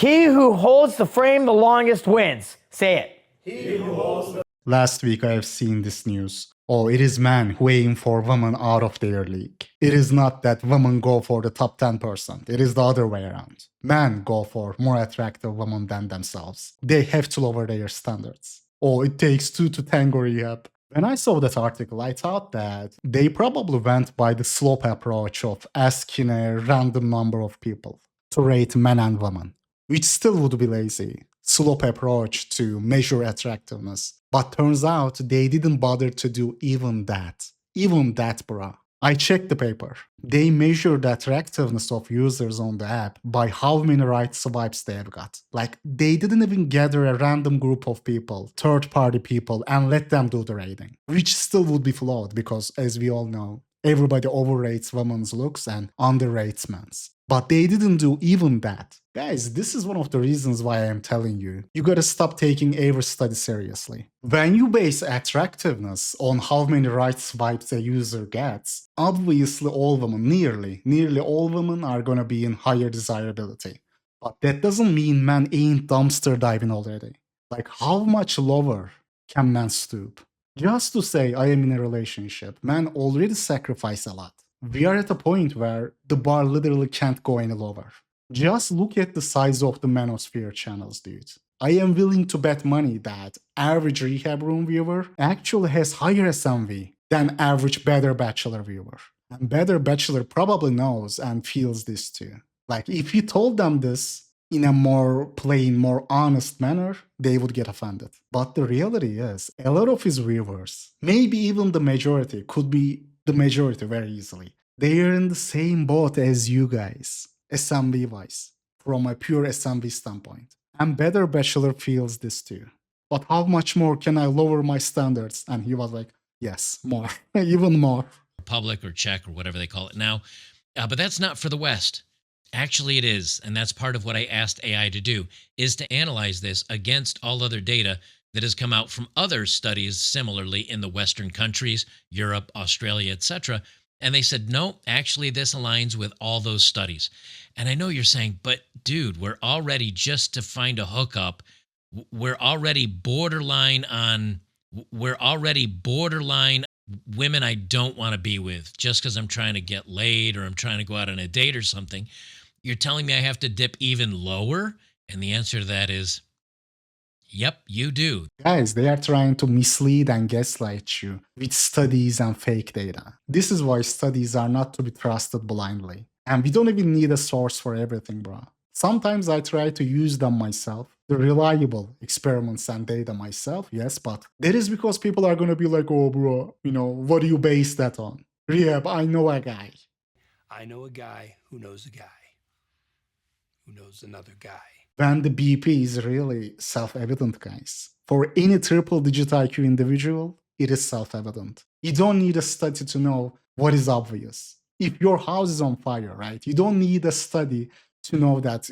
He who holds the frame the longest wins. Say it. Last week I have seen this news. Oh, it is men who aim for women out of their league. It is not that women go for the top 10%. It is the other way around. Men go for more attractive women than themselves. They have to lower their standards. Oh, it takes two to tango rehab. When I saw that article, I thought that they probably went by the slope approach of asking a random number of people to rate men and women, which still would be lazy. Slope approach to measure attractiveness. But turns out they didn't bother to do even that. Even that, bruh. I checked the paper. They measure the attractiveness of users on the app by how many right swipes they've got. Like, they didn't even gather a random group of people, third-party people, and let them do the rating. Which still would be flawed because, as we all know, everybody overrates women's looks and underrates men's. But they didn't do even that. Guys, this is one of the reasons why I am telling you, you gotta stop taking every study seriously. When you base attractiveness on how many right swipes a user gets, obviously all women, nearly all women are gonna be in higher desirability. But that doesn't mean men ain't dumpster diving already. Like, how much lower can men stoop? Just to say I am in a relationship, men already sacrifice a lot. We are at a point where the bar literally can't go any lower. Just look at the size of the manosphere channels, dude. I am willing to bet money that average rehab room viewer actually has higher SMV than average Better Bachelor viewer. And Better Bachelor probably knows and feels this too. Like, if you told them this in a more plain, more honest manner, they would get offended. But the reality is, a lot of his viewers, maybe even the majority, could be the majority very easily. They are in the same boat as you guys, SMB wise, from a pure SMB standpoint. And Better Bachelor feels this too. But how much more can I lower my standards? And he was like, yes, more, even more. Republic or Czech or whatever they call it now. But that's not for the West. Actually, it is. And that's part of what I asked AI to do, is to analyze this against all other data that has come out from other studies similarly in the Western countries, Europe, Australia, etc. And they said, no, actually, this aligns with all those studies. And I know you're saying, but dude, we're already, just to find a hookup, we're already borderline women I don't want to be with just because I'm trying to get laid or I'm trying to go out on a date or something. You're telling me I have to dip even lower? And the answer to that is, yep, you do. Guys, they are trying to mislead and gaslight you with studies and fake data. This is why studies are not to be trusted blindly. And we don't even need a source for everything, bro. Sometimes I try to use them myself, the reliable experiments and data myself, yes, but that is because people are gonna be like, oh, bro, what do you base that on? Rehab, I know a guy. I know a guy who knows a guy who knows another guy. When the BP is really self-evident, guys. For any triple-digit IQ individual, it is self-evident. You don't need a study to know what is obvious. If your house is on fire, right, you don't need a study to know that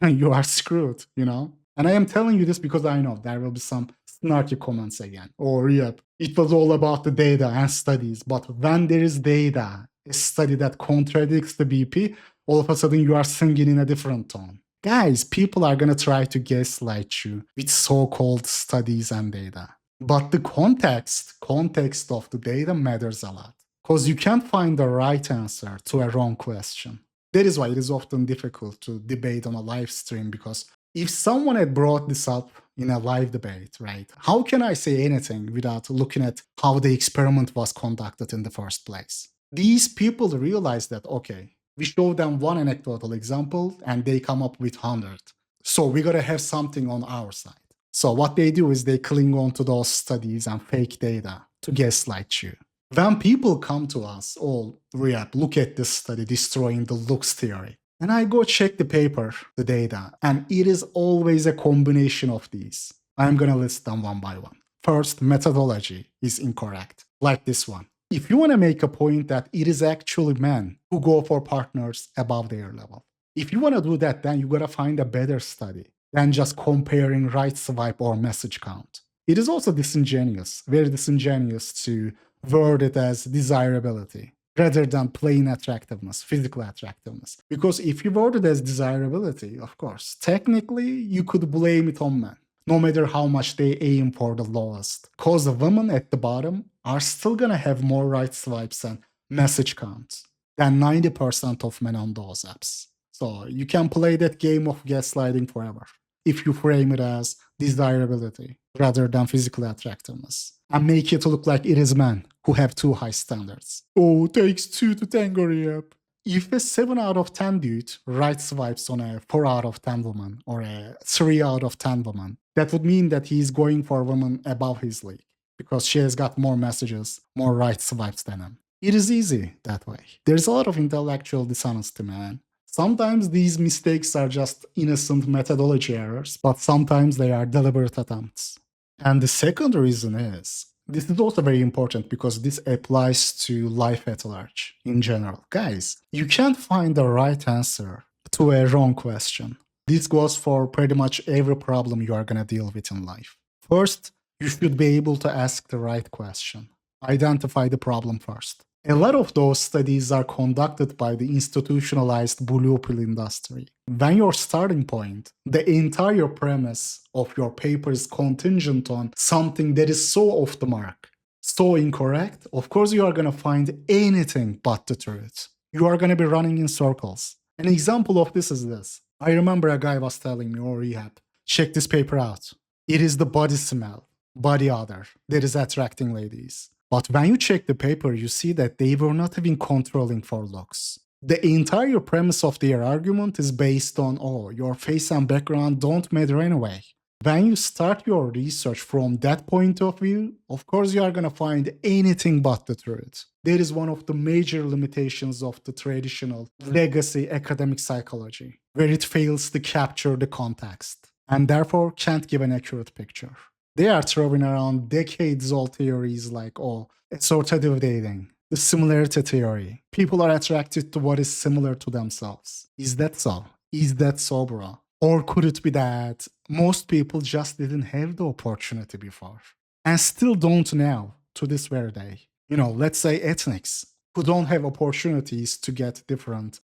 you are screwed, And I am telling you this because I know there will be some snarky comments again. Or, yep, it was all about the data and studies. But when there is data, a study that contradicts the BP, all of a sudden you are singing in a different tone. Guys, people are gonna try to gaslight you with so-called studies and data. But the context of the data matters a lot. Because you can't find the right answer to a wrong question. That is why it is often difficult to debate on a live stream, because if someone had brought this up in a live debate, right, how can I say anything without looking at how the experiment was conducted in the first place? These people realize that, okay, we show them one anecdotal example and they come up with 100. So we gotta have something on our side. So what they do is they cling on to those studies and fake data to gaslight you. When people come to us, oh, Riyadh, look at this study destroying the looks theory. And I go check the paper, the data, and it is always a combination of these. I'm gonna list them one by one. First, methodology is incorrect, like this one. If you wanna make a point that it is actually men who go for partners above their level, if you wanna do that, then you gotta find a better study than just comparing right swipe or message count. It is also disingenuous, very disingenuous to word it as desirability. rather than plain attractiveness, physical attractiveness. Because if you word it as desirability, of course, technically you could blame it on men, no matter how much they aim for the lowest. Because the women at the bottom are still gonna have more right swipes and message counts than 90% of men on those apps. So you can play that game of gaslighting forever if you frame it as desirability rather than physical attractiveness and make it look like it is men who have too high standards. Oh, takes two to tango up. If a 7 out of 10 dude right swipes on a 4 out of 10 woman or a 3 out of 10 woman, that would mean that he's going for a woman above his league because she has got more messages, more right swipes than him. It is easy that way. There's a lot of intellectual dishonesty, man. Sometimes these mistakes are just innocent methodology errors, but sometimes they are deliberate attempts. And the second reason is, this is also very important because this applies to life at large in general. Guys, you can't find the right answer to a wrong question. This goes for pretty much every problem you are going to deal with in life. First, you should be able to ask the right question. Identify the problem first. A lot of those studies are conducted by the institutionalized blue pill industry. When your starting point, the entire premise of your paper is contingent on something that is so off the mark, so incorrect, of course you are going to find anything but the truth. You are going to be running in circles. An example of this is this. I remember a guy was telling me, oh, rehab, check this paper out. It is the body smell, body odor that is attracting ladies. But when you check the paper, you see that they were not even controlling for looks. The entire premise of their argument is based on, oh, your face and background don't matter anyway. When you start your research from that point of view, of course you are going to find anything but the truth. That is one of the major limitations of the traditional legacy academic psychology, where it fails to capture the context and therefore can't give an accurate picture. They are throwing around decades-old theories like, oh, assortative dating, the similarity theory. People are attracted to what is similar to themselves. Is that so? Is that so, bro? Or could it be that most people just didn't have the opportunity before and still don't now to this very day? You know, let's say ethnics who don't have opportunities to get different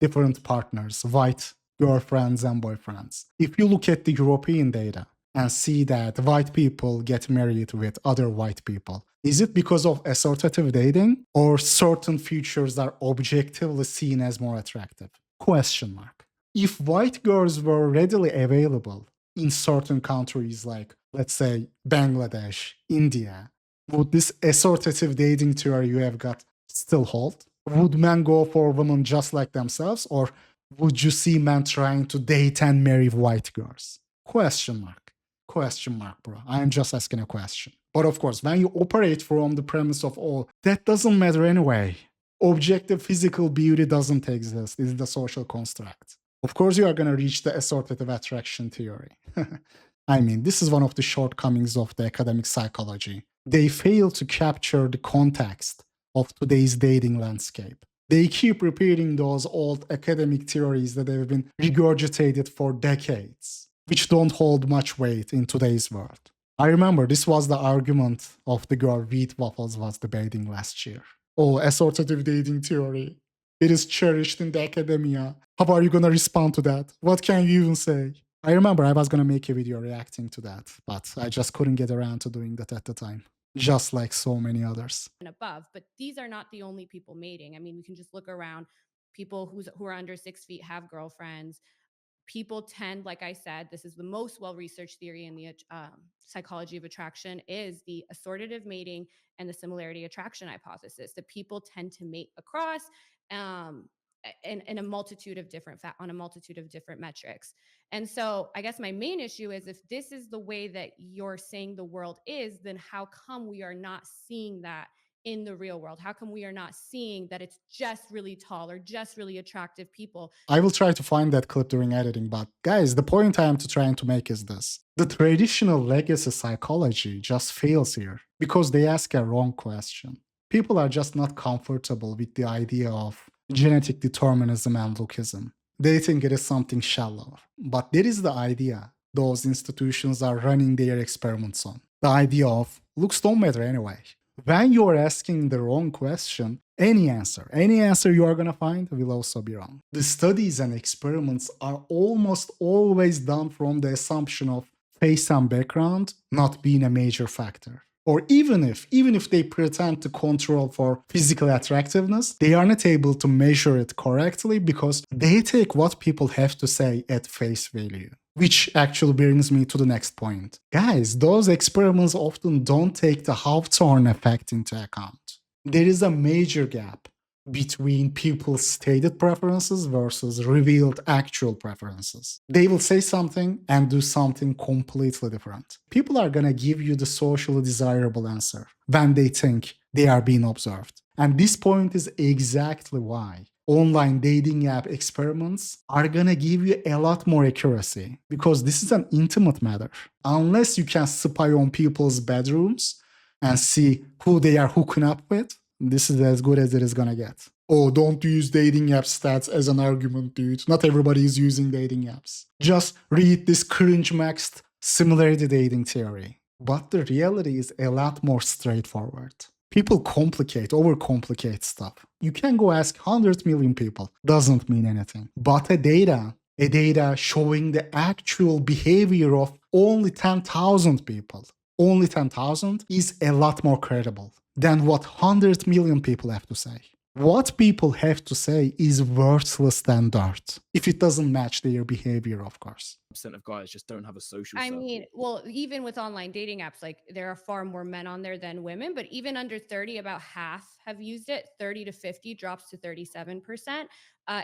partners, white girlfriends and boyfriends. If you look at the European data, and see that white people get married with other white people. Is it because of assortative dating or certain features are objectively seen as more attractive? Question mark. If white girls were readily available in certain countries like, let's say, Bangladesh, India, would this assortative dating theory you have got still hold? Would men go for women just like themselves, or would you see men trying to date and marry white girls? Question mark. Question mark, bro. I am just asking a question. But of course, when you operate from the premise of, oh, that doesn't matter anyway. Objective physical beauty doesn't exist. It's the social construct. Of course, you are going to reach the assortative attraction theory. I mean, this is one of the shortcomings of the academic psychology. They fail to capture the context of today's dating landscape. They keep repeating those old academic theories that have been regurgitated for decades, which don't hold much weight in today's world. I remember this was the argument of the girl Wheat Waffles was debating last year. Oh, assortative dating theory. It is cherished in the academia. How are you going to respond to that? What can you even say? I remember I was going to make a video reacting to that, but I just couldn't get around to doing that at the time, just like so many others. And above, but these are not the only people mating. I mean, we can just look around. People who are under 6 feet have girlfriends. People tend, like I said, this is the most well-researched theory in the psychology of attraction, is the assortative mating and the similarity attraction hypothesis, that people tend to mate across in a multitude of different on a multitude of different metrics. And so I guess my main issue is, if this is the way that you're saying the world is, then how come we are not seeing that in the real world? How come we are not seeing that it's just really tall or just really attractive people? I will try to find that clip during editing, but guys, the point I am trying to make is this. The traditional legacy psychology just fails here because they ask a wrong question. People are just not comfortable with the idea of genetic determinism and lookism. They think it is something shallow. But that is the idea those institutions are running their experiments on. The idea of looks don't matter anyway. when you're asking the wrong question, any answer you are going to find will also be wrong. The studies and experiments are almost always done from the assumption of face and background not being a major factor. Or even if they pretend to control for physical attractiveness, they are not able to measure it correctly because they take what people have to say at face value. Which actually brings me to the next point. Guys, those experiments often don't take the Hawthorne effect into account. There is a major gap between people's stated preferences versus revealed actual preferences. They will say something and do something completely different. People are gonna give you the socially desirable answer when they think they are being observed. And this point is exactly why online dating app experiments are gonna give you a lot more accuracy, because this is an intimate matter. Unless you can spy on people's bedrooms and see who they are hooking up with, this is as good as it is gonna get. Oh, don't use dating app stats as an argument, dude. Not everybody is using dating apps. Just read this cringe-maxed similarity dating theory. But the reality is a lot more straightforward. People overcomplicate stuff. You can go ask 100 million people. Doesn't mean anything. But a data showing the actual behavior of only 10,000 people, only 10,000 is a lot more credible than what 100 million people have to say. What people have to say is worthless than dirt, if it doesn't match their behavior, of course. Percent of guys just don't have a social I circle. mean, well, even with online dating apps, like there are far more men on there than women, but even under 30, about half have used it. 30 to 50 drops to 37%.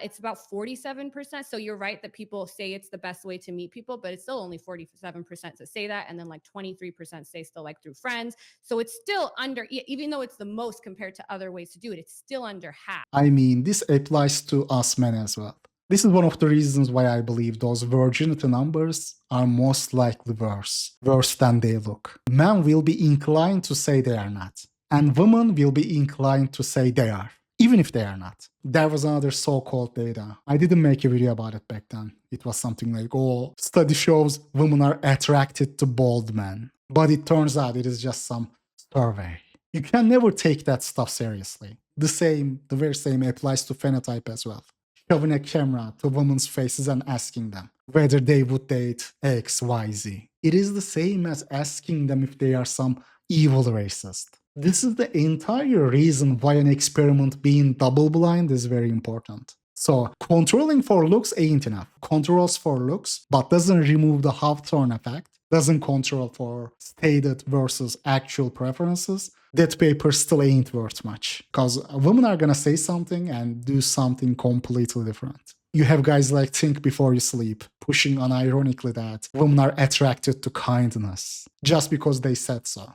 It's about 47%. So you're right that people say it's the best way to meet people, but it's still only 47% to say that. And then like 23% say still like through friends. So it's still under, even though it's the most compared to other ways to do it, it's still under half. I mean, this applies to us men as well. This is one of the reasons why I believe those virginity numbers are most likely worse than they look. Men will be inclined to say they are not, and women will be inclined to say they are, even if they are not. There was another so-called data. I didn't make a video about it back then. It was something like, oh, study shows women are attracted to bald men. But it turns out it is just some survey. You can never take that stuff seriously. The very same applies to phenotype as well. Shoving a camera to women's faces and asking them whether they would date X, Y, Z. It is the same as asking them if they are some evil racist. This is the entire reason why an experiment being double-blind is very important. So controlling for looks ain't enough. Controls for looks, but doesn't remove the Hawthorne effect, doesn't control for stated versus actual preferences. That paper still ain't worth much, because women are gonna say something and do something completely different. You have guys like Think Before You Sleep pushing unironically that women are attracted to kindness just because they said so.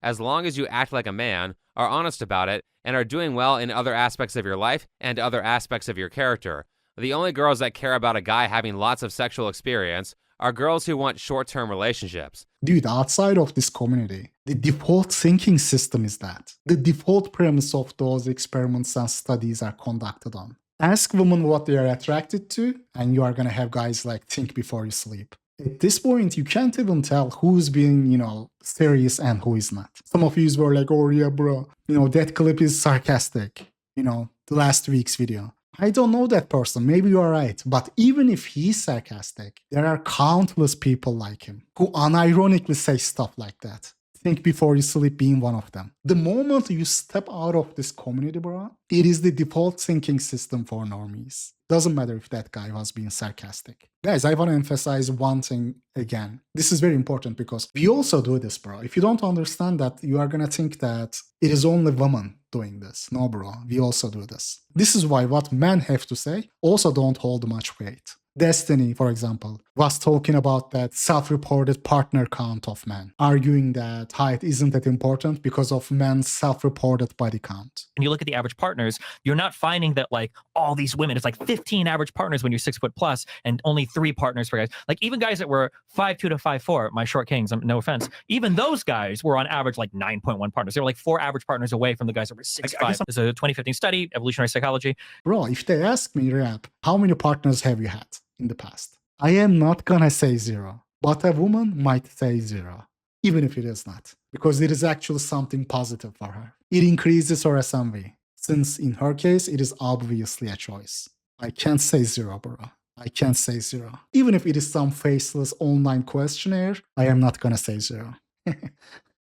As long as you act like a man, are honest about it, and are doing well in other aspects of your life and other aspects of your character. The only girls that care about a guy having lots of sexual experience are girls who want short-term relationships. Dude, outside of this community, the default thinking system is that. The default premise of those experiments and studies are conducted on. Ask women what they are attracted to, and you are gonna have guys like Think Before You Sleep. At this point, you can't even tell who's being, serious and who is not. Some of you were like, oh yeah, bro, that clip is sarcastic. The last week's video. I don't know that person, maybe you are right. But even if he's sarcastic, there are countless people like him who unironically say stuff like that. Think Before You Sleep being one of them. The moment you step out of this community, bro, it is the default thinking system for normies. Doesn't matter if that guy was being sarcastic. Guys, I want to emphasize one thing again. This is very important because we also do this, bro. If you don't understand that, you are going to think that it is only women doing this. No, bro, we also do this. This is why what men have to say also don't hold much weight. Destiny, for example, was talking about that self-reported partner count of men, arguing that height isn't that important because of men's self-reported body count. And you look at the average partners, you're not finding that like all these women, it's like 15 average partners when you're 6 foot plus and only 3 partners for guys. Like even guys that were 5'2" to 5'4", my short kings, no offense, even those guys were on average like 9.1 partners. They were like 4 average partners away from the guys that were 6'5". This is a 2015 study, evolutionary psychology. Bro, if they ask me, Rap, how many partners have you had in the past? I am not gonna say 0, but a woman might say 0. even if it is not, because it is actually something positive for her. It increases her SMV, since in her case, it is obviously a choice. I can't say zero, bro. I can't say zero. Even if it is some faceless online questionnaire, I am not gonna say zero.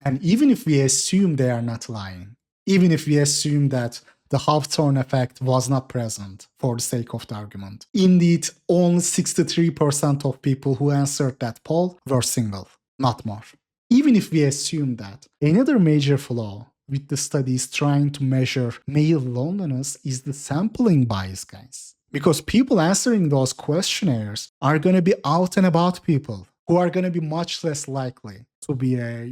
And even if we assume they are not lying, even if we assume that the Hawthorne effect was not present for the sake of the argument, indeed, only 63% of people who answered that poll were single, not more. Even if we assume that, another major flaw with the studies trying to measure male loneliness is the sampling bias, guys. Because people answering those questionnaires are going to be out and about people who are going to be much less likely to be a,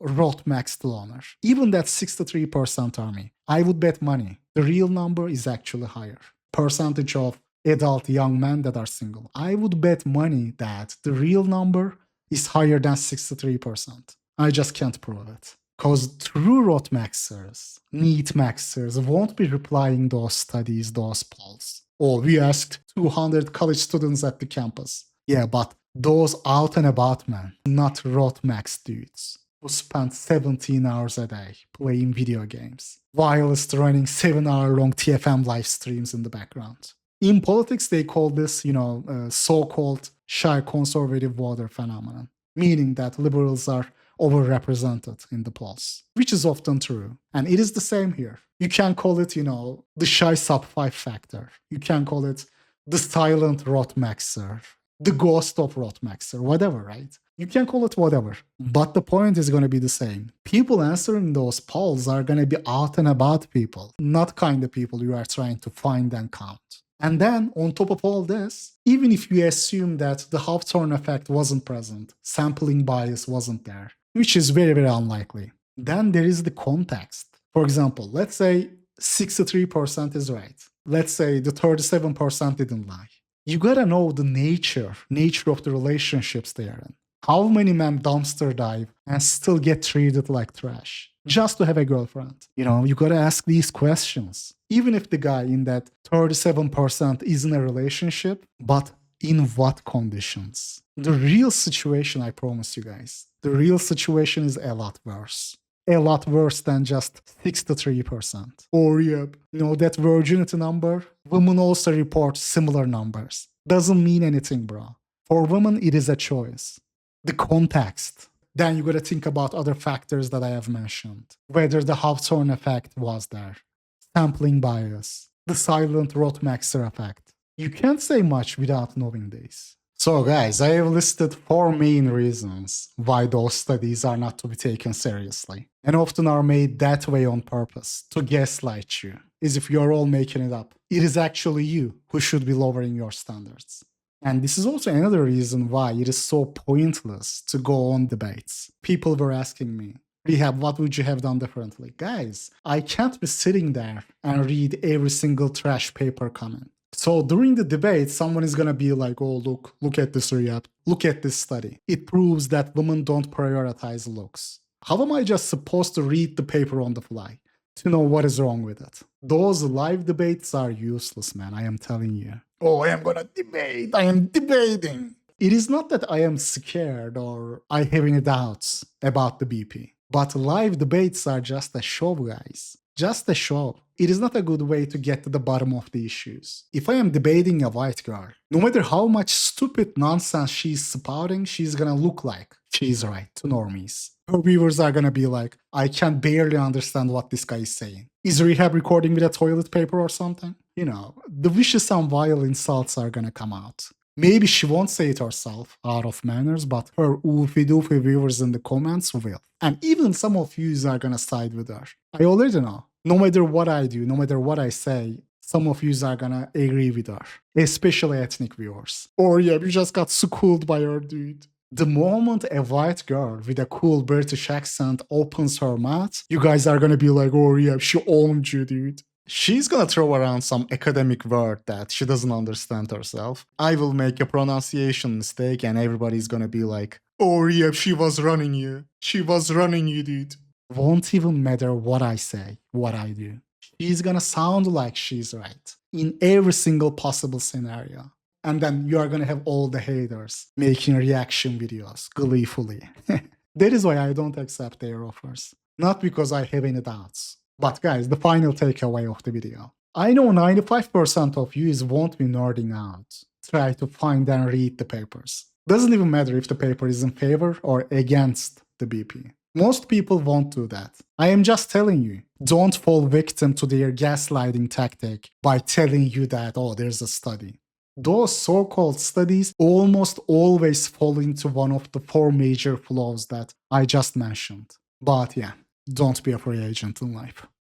rot-maxed loner. Even that 63% army, I would bet money the real number is actually higher. Percentage of adult young men that are single. I would bet money that the real number is higher than 63%. I just can't prove it. Because true rot maxers, neat maxers won't be replying those studies, those polls. Oh, we asked 200 college students at the campus. Yeah, but those out and about men, not rot max dudes, who spend 17 hours a day playing video games, whilst running 7-hour-long TFM live streams in the background. In politics, they call this, so-called shy conservative voter phenomenon, meaning that liberals are overrepresented in the polls, which is often true. And it is the same here. You can call it, the shy sub-5 factor. You can call it the silent rot maxer, the ghost of rot maxer, whatever, right? You can call it whatever. But the point is going to be the same. People answering those polls are going to be out and about people, not kind of people you are trying to find and count. And then, on top of all this, even if you assume that the Hawthorne effect wasn't present, sampling bias wasn't there, which is very, very unlikely, then there is the context. For example, let's say 63% is right. Let's say the 37% didn't lie. You gotta know the nature of the relationships they are in. How many men dumpster dive and still get treated like trash just to have a girlfriend? You gotta ask these questions. Even if the guy in that 37% is in a relationship, but in what conditions? The real situation, I promise you guys, the real situation is a lot worse. A lot worse than just 63%. Or, that virginity number, women also report similar numbers. Doesn't mean anything, bro. For women, it is a choice. The context. Then you gotta think about other factors that I have mentioned. Whether the Hawthorne effect was there. Sampling bias. The silent rot-maxer effect. You can't say much without knowing this. So guys, I have listed 4 main reasons why those studies are not to be taken seriously, and often are made that way on purpose, to gaslight you, as if you're all making it up. It is actually you who should be lowering your standards. And this is also another reason why it is so pointless to go on debates. People were asking me, Rehab, what would you have done differently? Guys, I can't be sitting there and read every single trash paper comment. So during the debate, someone is gonna be like, oh, look at this Riyadh, look at this study. It proves that women don't prioritize looks. How am I just supposed to read the paper on the fly to know what is wrong with it? Those live debates are useless, man, I am telling you. Oh, I am gonna debate, I am debating. It is not that I am scared or I have any doubts about the BP, but live debates are just a show, guys. Just a show. It is not a good way to get to the bottom of the issues. If I am debating a white girl, no matter how much stupid nonsense she's spouting, she's gonna look like she's right to normies. Her viewers are gonna be like, I can barely understand what this guy is saying. Is Rehab recording with a toilet paper or something? The vicious and vile insults are gonna come out. Maybe she won't say it herself out of manners, but her oofy-doofy viewers in the comments will. And even some of you are gonna side with her. I already know. No matter what I do, no matter what I say, some of you are gonna agree with her. Especially ethnic viewers. Or yeah, you just got schooled by her, dude. The moment a white girl with a cool British accent opens her mouth, you guys are gonna be like, oh yeah, she owned you, dude. She's gonna throw around some academic word that she doesn't understand herself. I will make a pronunciation mistake and everybody's gonna be like, oh yeah, she was running you. She was running you, dude. Won't even matter what I say, what I do. She's gonna sound like she's right in every single possible scenario. And then you are gonna have all the haters making reaction videos gleefully. That is why I don't accept their offers. Not because I have any doubts. But guys, the final takeaway of the video. I know 95% of you won't be nerding out. Try to find and read the papers. Doesn't even matter if the paper is in favor or against the BP. Most people won't do that. I am just telling you, don't fall victim to their gaslighting tactic by telling you that, oh, there's a study. Those so-called studies almost always fall into one of the 4 major flaws that I just mentioned. But yeah, don't be a free agent in life.